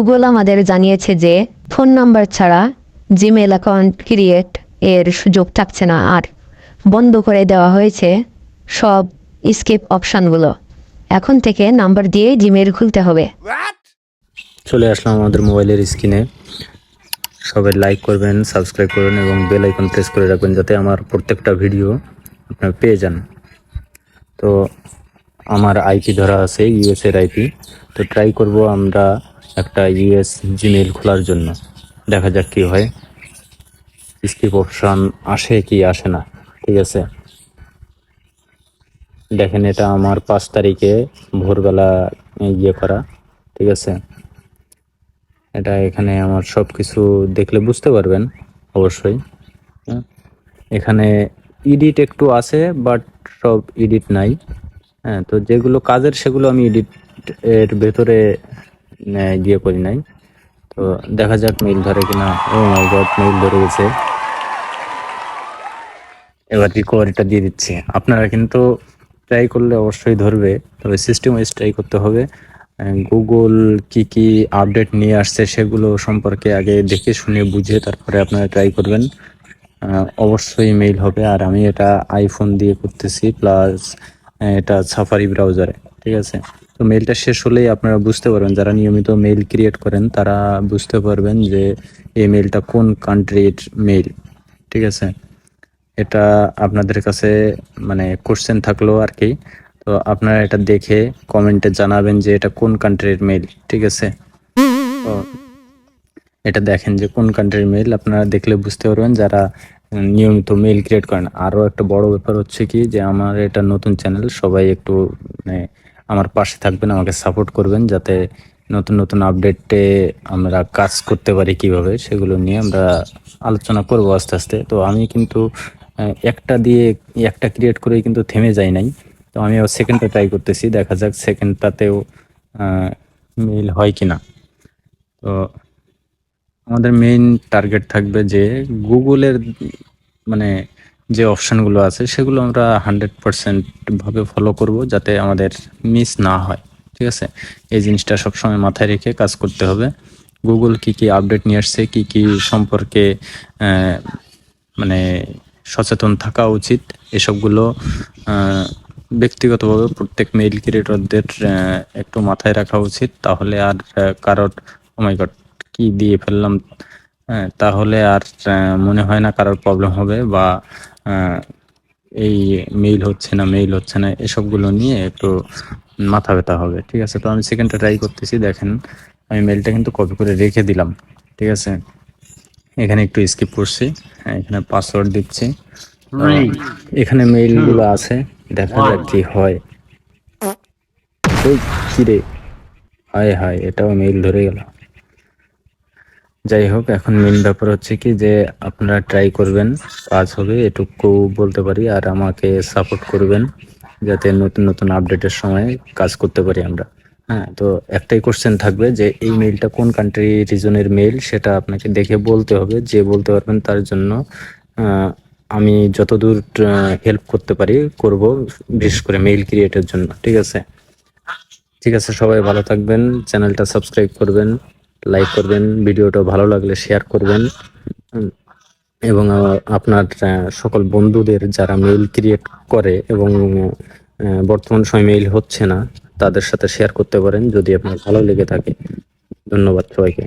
Google আমাদের জানিয়েছে যে ফোন নাম্বার ছাড়া জিমেল অ্যাকাউন্ট ক্রিয়েট এর সুযোগ থাকছে না, আর বন্ধ করে দেওয়া হয়েছে সব স্কিপ অপশানগুলো। এখন থেকে নাম্বার দিয়ে জিমেল খুলতে হবে। চলে আসলাম আমাদের মোবাইলের স্ক্রিনে। সবাই লাইক করবেন, সাবস্ক্রাইব করবেন এবং বেল আইকন প্রেস করে রাখবেন যাতে আমার প্রত্যেকটা ভিডিও আপনারা পেয়ে যান। তো আমার আইপি ধরা আছে ইউএস এর আইপি। তো ট্রাই করব আমরা একটা ইউএস জিমেল খোলার জন্য। দেখা যাক কি হয়, স্কিপ অপশন আসে কি আসে না। ঠিক আছে, দেখেন এটা আমার 5 তারিখে ভোরবেলা করা। ঠিক আছে, এটা এখানে আমার সব কিছু দেখলে বুঝতে পারবেন অবশ্যই। এখানে এডিট একটু আছে, বাট সব এডিট নাই। হ্যাঁ, তো যেগুলো কাজের সেগুলো আমি এডিট এর ভেতরে করি নাই। তো দেখা যাক মেইল ধরে কিনা। ও মাই গড, মেইল ধরে গেছে। এবার রিকভারিটা দিয়ে দিচ্ছি। আপনারা কিন্তু ট্রাই করলে অবশ্যই ধরবে, তবে সিস্টেম ওয়াইজ ট্রাই করতে হবে। গুগল কি কি আপডেট নিয়ে আসছে সেগুলো সম্পর্কে আগে দেখে শুনে বুঝে তারপরে আপনারা ট্রাই করবেন। অবশ্যই মেইল হবে। আর আমি এটা আইফোন দিয়ে করতেছি, প্লাস এটা সাফারি ব্রাউজারে। ঠিক আছে, তো মেইলটা শেষ হলেই আপনারা বুঝতে পারবেন, যারা নিয়মিত মেইল ক্রিয়েট করেন তারা বুঝতে পারবেন যে এই মেইলটা কোন কান্ট্রির মেইল। ঠিক আছে, এটা আপনাদের কাছে মানে কোশ্চেন থাকলো আর কি। তো আপনারা এটা দেখে কমেন্টে জানাবেন যে এটা কোন কান্ট্রির মেইল। ঠিক আছে, তো এটা দেখেন যে কোন কান্ট্রির মেইল, আপনারা দেখলে বুঝতে পারবেন যারা নিয়মিত মেইল ক্রিয়েট করেন। আরও একটা বড় ব্যাপার হচ্ছে কি, যে আমার এটা নতুন চ্যানেল, সবাই একটু মানে আমার পাশে থাকবেন, আমাকে সাপোর্ট করবেন যাতে নতুন নতুন আপডেটে আমরা কাজ করতে পারি কিভাবে, সেগুলো নিয়ে আমরা আলোচনা করব আস্তে আস্তে। তো আমি কিন্তু একটা ক্রিয়েট করেই কিন্তু থেমে যাই নাই। তো আমি সেকেন্ডটা ট্রাই করতেছি, দেখা যাক সেকেন্ডটাতেও মেইল হয় কিনা। তো আমাদের মেইন টার্গেট থাকবে যে গুগলের মানে যে অপশানগুলো আছে সেগুলো আমরা 100% ভাবে ফলো করব যাতে আমাদের মিস না হয়। ঠিক আছে, এই জিনিসটা সবসময় মাথায় রেখে কাজ করতে হবে। গুগল কি কি আপডেট নিয়ে আসছে, কি কি সম্পর্কে মানে সচেতন থাকা উচিত, এসবগুলো ব্যক্তিগতভাবে প্রত্যেক মেইল ক্রিয়েটরদের একটু মাথায় রাখা উচিত। তাহলে আর কারোর ও মাই গড কি দিয়ে ফেললাম, তাহলে আর মনে হয় না কারোর প্রবলেম হবে, বা এই মেইল হচ্ছে না এসবগুলো নিয়ে একটু মাথা ব্যথা হবে। ঠিক আছে, তো আমি সেকেন্ডটা ট্রাই করতেছি। দেখেন আমি মেইলটা কিন্তু কপি করে রেখে দিলাম। ঠিক আছে, এখানে একটু স্কিপ করছি, এখানে পাসওয়ার্ড দিচ্ছি। এখানে মেইলগুলো আছে, দেখা যাক কি হয়। ওই কিরে, হায় হায়, এটাও মেইল ধরে গেল। যাই হোক, এখন মেইন ব্যাপার হচ্ছে কি যে আপনারা ট্রাই করবেন, কাজ হবে এটুকু বলতে পারি। আর আমাকে সাপোর্ট করবেন যাতে নতুন নতুন আপডেটের সময় কাজ করতে পারি আমরা। হ্যাঁ, তো একটাই কোশ্চেন থাকবে যে এই মেইলটা কোন কান্ট্রি রিজনের মেইল, সেটা আপনাকে দেখে বলতে হবে। যে বলতে পারবেন তার জন্য আমি যতদূর হেল্প করতে পারি করব, বিশেষ করে মেইল ক্রিয়েটের জন্য। ঠিক আছে, ঠিক আছে, সবাই ভালো থাকবেন, চ্যানেলটা সাবস্ক্রাইব করবেন, লাইক করবেন, ভিডিওটা ভালো লাগলে শেয়ার করবেন, এবং আপনার সকল বন্ধুদের যারা মেইল ক্রিয়েট করে এবং বর্তমান সময় মেইল হচ্ছে না তাদের সাথে শেয়ার করতে পারেন যদি আপনার ভালো লেগে থাকে। ধন্যবাদ সবাইকে।